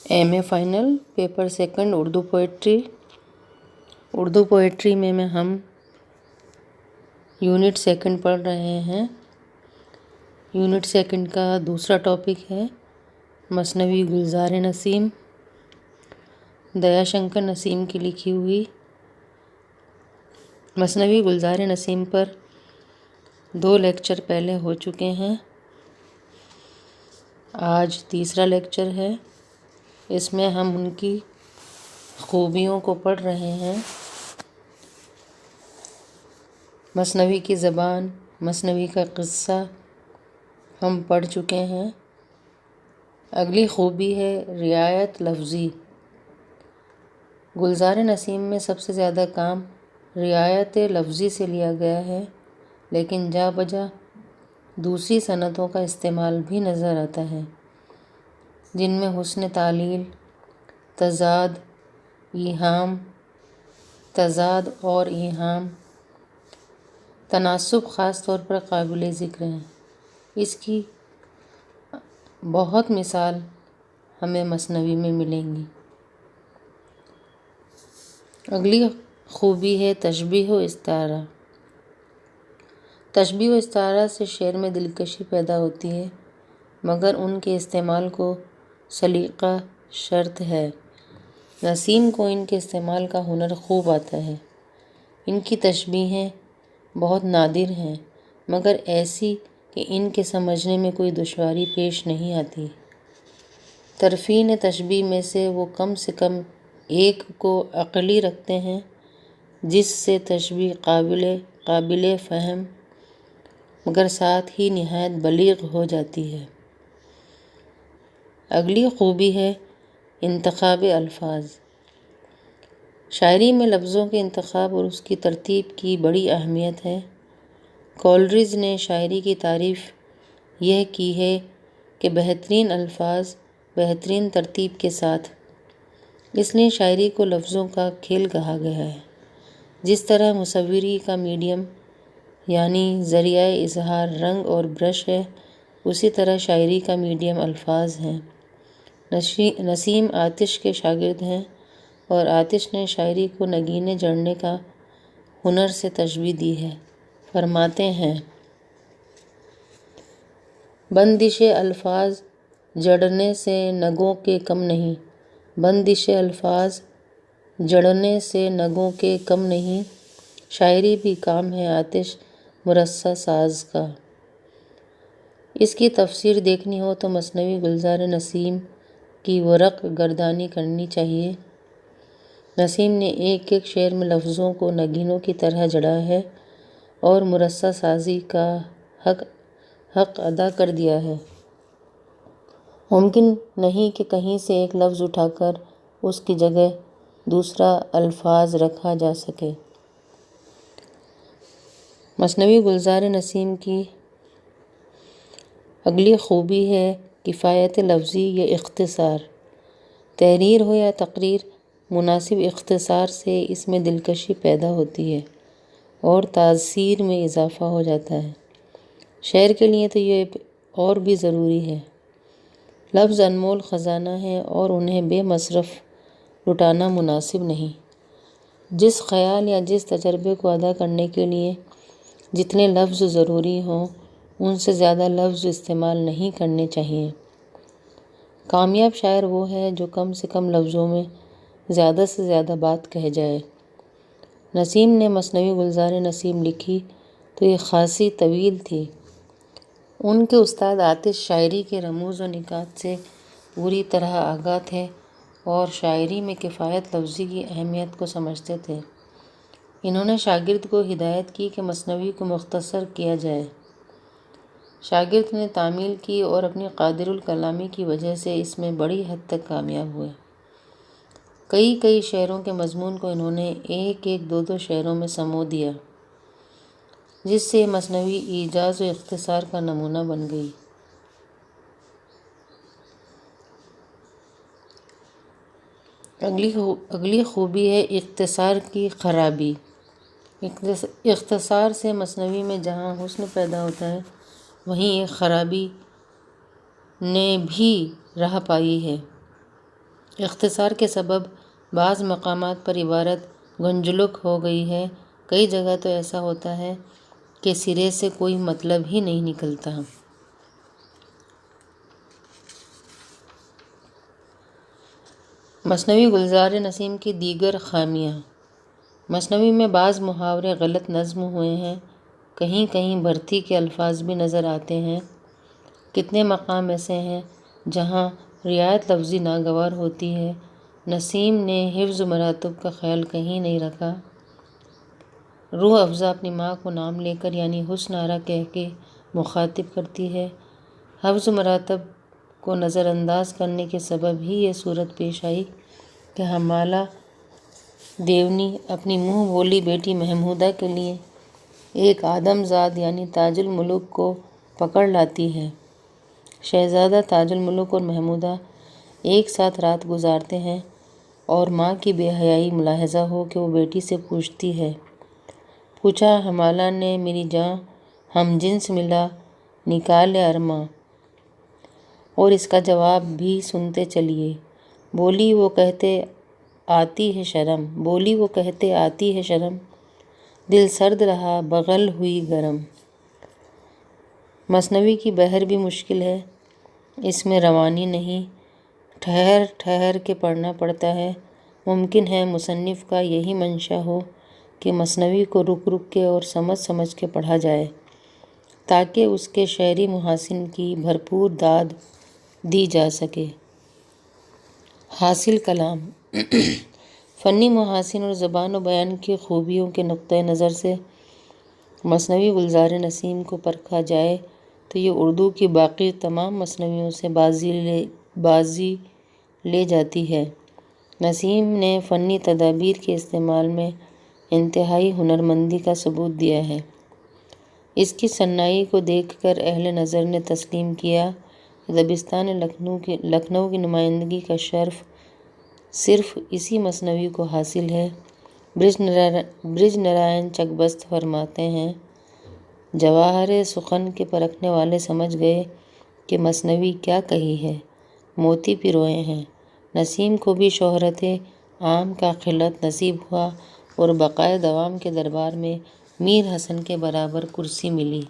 M A final paper second Urdu poetry میں ہم unit second پڑھ رہے ہیں۔ یونٹ سیکنڈ کا دوسرا ٹاپک ہے مثنوی گلزار نسیم، دیا شنکر نسیم کی لکھی ہوئی۔ مثنوی گلزار نسیم پر 2 لیکچر پہلے ہو چکے ہیں، آج تیسرا لیکچر ہے۔ اس میں ہم ان کی خوبیوں کو پڑھ رہے ہیں۔ مثنوی کی زبان، مثنوی کا قصہ ہم پڑھ چکے ہیں۔ اگلی خوبی ہے رعایت لفظی۔ گلزار نسیم میں سب سے زیادہ کام رعایت لفظی سے لیا گیا ہے، لیکن جا بجا دوسری صنعتوں کا استعمال بھی نظر آتا ہے، جن میں حسن تعلیل، تضاد اور ایہام، تناسب خاص طور پر قابل ذکر ہیں۔ اس کی بہت مثال ہمیں مثنوی میں ملیں گی۔ اگلی خوبی ہے تشبیہ و استعارہ۔ تشبیہ و استعارہ سے شعر میں دلکشی پیدا ہوتی ہے، مگر ان کے استعمال کو سلیقہ شرط ہے۔ نسیم کو ان کے استعمال کا ہنر خوب آتا ہے۔ ان کی تشبیہیں بہت نادر ہیں، مگر ایسی کہ ان کے سمجھنے میں کوئی دشواری پیش نہیں آتی۔ طرفین تشبیہ میں سے وہ کم ایک کو عقلی رکھتے ہیں، جس سے تشبیہ قابل فہم مگر ساتھ ہی نہایت بلیغ ہو جاتی ہے۔ اگلی خوبی ہے انتخاب الفاظ۔ شاعری میں لفظوں کے انتخاب اور اس کی ترتیب کی بڑی اہمیت ہے۔ کولرز نے شاعری کی تعریف یہ کی ہے کہ بہترین الفاظ بہترین ترتیب کے ساتھ، اس لیے شاعری کو لفظوں کا کھیل کہا گیا ہے۔ جس طرح مصوری کا میڈیم یعنی ذریعہ اظہار رنگ اور برش ہے، اسی طرح شاعری کا میڈیم الفاظ ہیں۔ نسیم آتش کے شاگرد ہیں اور آتش نے شاعری کو نگینے جڑنے کا ہنر سے تشبیہ دی ہے۔ فرماتے ہیں: بندش الفاظ جڑنے سے نگوں کے کم نہیں، بندش الفاظ جڑنے سے نگوں کے کم نہیں، شاعری بھی کام ہے آتش مرصع ساز کا۔ اس کی تفسیر دیکھنی ہو تو مثنوی گلزار نسیم کی ورق گردانی کرنی چاہیے۔ نسیم نے ایک ایک شعر میں لفظوں کو نگینوں کی طرح جڑا ہے اور مرصع سازی کا حق ادا کر دیا ہے۔ ممکن نہیں کہ کہیں سے ایک لفظ اٹھا کر اس کی جگہ دوسرا الفاظ رکھا جا سکے۔ مثنوی گلزار نسیم کی اگلی خوبی ہے کفایت لفظی یا اختصار۔ تحریر ہو یا تقریر، مناسب اختصار سے اس میں دلکشی پیدا ہوتی ہے اور تاثیر میں اضافہ ہو جاتا ہے۔ شعر کے لیے تو یہ اور بھی ضروری ہے۔ لفظ انمول خزانہ ہیں اور انہیں بے مصرف لٹانا مناسب نہیں۔ جس خیال یا جس تجربے کو ادا کرنے کے لیے جتنے لفظ ضروری ہوں، ان سے زیادہ لفظ استعمال نہیں کرنے چاہیے۔ کامیاب شاعر وہ ہے جو کم سے کم لفظوں میں زیادہ سے زیادہ بات کہہ جائے۔ نسیم نے مثنوی گلزار نسیم لکھی تو یہ خاصی طویل تھی۔ ان کے استاد آتش شاعری کے رموز و نکات سے پوری طرح آگاہ تھے اور شاعری میں کفایت لفظی کی اہمیت کو سمجھتے تھے۔ انہوں نے شاگرد کو ہدایت کی کہ مثنوی کو مختصر کیا جائے۔ شاگرد نے تعمیل کی اور اپنی قادر الکلامی کی وجہ سے اس میں بڑی حد تک کامیاب ہوئے۔ کئی شعروں کے مضمون کو انہوں نے ایک دو شعروں میں سمو دیا، جس سے یہ مثنوی ایجاز و اختصار کا نمونہ بن گئی۔ اگلی خوبی ہے اختصار کی خرابی۔ اختصار سے مثنوی میں جہاں حسن پیدا ہوتا ہے، وہیں ایک خرابی نے بھی راہ پائی ہے۔ اختصار کے سبب بعض مقامات پر عبارت گنجلک ہو گئی ہے، کئی جگہ تو ایسا ہوتا ہے کہ سرے سے کوئی مطلب ہی نہیں نکلتا۔ مثنوی گلزار نسیم کی دیگر خامیاں۔ مثنوی میں بعض محاورے غلط نظم ہوئے ہیں، کہیں کہیں بھرتی کے الفاظ بھی نظر آتے ہیں۔ کتنے مقام ایسے ہیں جہاں رعایت لفظی ناگوار ہوتی ہے۔ نسیم نے حفظ مراتب کا خیال کہیں نہیں رکھا۔ روح افزا اپنی ماں کو نام لے کر یعنی حسن آرا کہہ کے مخاطب کرتی ہے۔ حفظ مراتب کو نظر انداز کرنے کے سبب ہی یہ صورت پیش آئی کہ حمالہ دیونی اپنی منہ بولی بیٹی محمودہ کے لیے ایک آدم زاد یعنی تاج الملوک کو پکڑ لاتی ہے۔ شہزادہ تاج الملوک اور محمودہ ایک ساتھ رات گزارتے ہیں اور ماں کی بے حیائی ملاحظہ ہو کہ وہ بیٹی سے پوچھتی ہے، پوچھا حمالہ نے میری جاں ہم جنس ملا نکال ارماں، اور اس کا جواب بھی سنتے چلیے۔ بولی وہ کہتے آتی ہے شرم، بولی وہ کہتے آتی ہے شرم، دل سرد رہا بغل ہوئی گرم۔ مثنوی کی بحر بھی مشکل ہے، اس میں روانی نہیں، ٹھہر ٹھہر کے پڑھنا پڑتا ہے۔ ممکن ہے مصنف کا یہی منشا ہو کہ مثنوی کو رک رک کے اور سمجھ سمجھ کے پڑھا جائے تاکہ اس کے شعری محاسن کی بھرپور داد دی جا سکے۔ حاصل کلام۔ فنی محاسن اور زبان و بیان کی خوبیوں کے نقطۂ نظر سے مثنوی گلزار نسیم کو پرکھا جائے تو یہ اردو کی باقی تمام مثنویوں سے بازی لے جاتی ہے۔ نسیم نے فنی تدابیر کے استعمال میں انتہائی ہنرمندی کا ثبوت دیا ہے۔ اس کی صناعی کو دیکھ کر اہل نظر نے تسلیم کیا کہ دبستان لکھنؤ کی نمائندگی کا شرف صرف اسی مثنوی کو حاصل ہے۔ برج نرائن چکبست فرماتے ہیں، جواہر سخن کے پرکھنے والے سمجھ گئے کہ مثنوی کیا کہی ہے، موتی پروئے ہیں۔ نسیم کو بھی شہرت عام کا خلعت نصیب ہوا اور بقائے دوام کے دربار میں میر حسن کے برابر کرسی ملی۔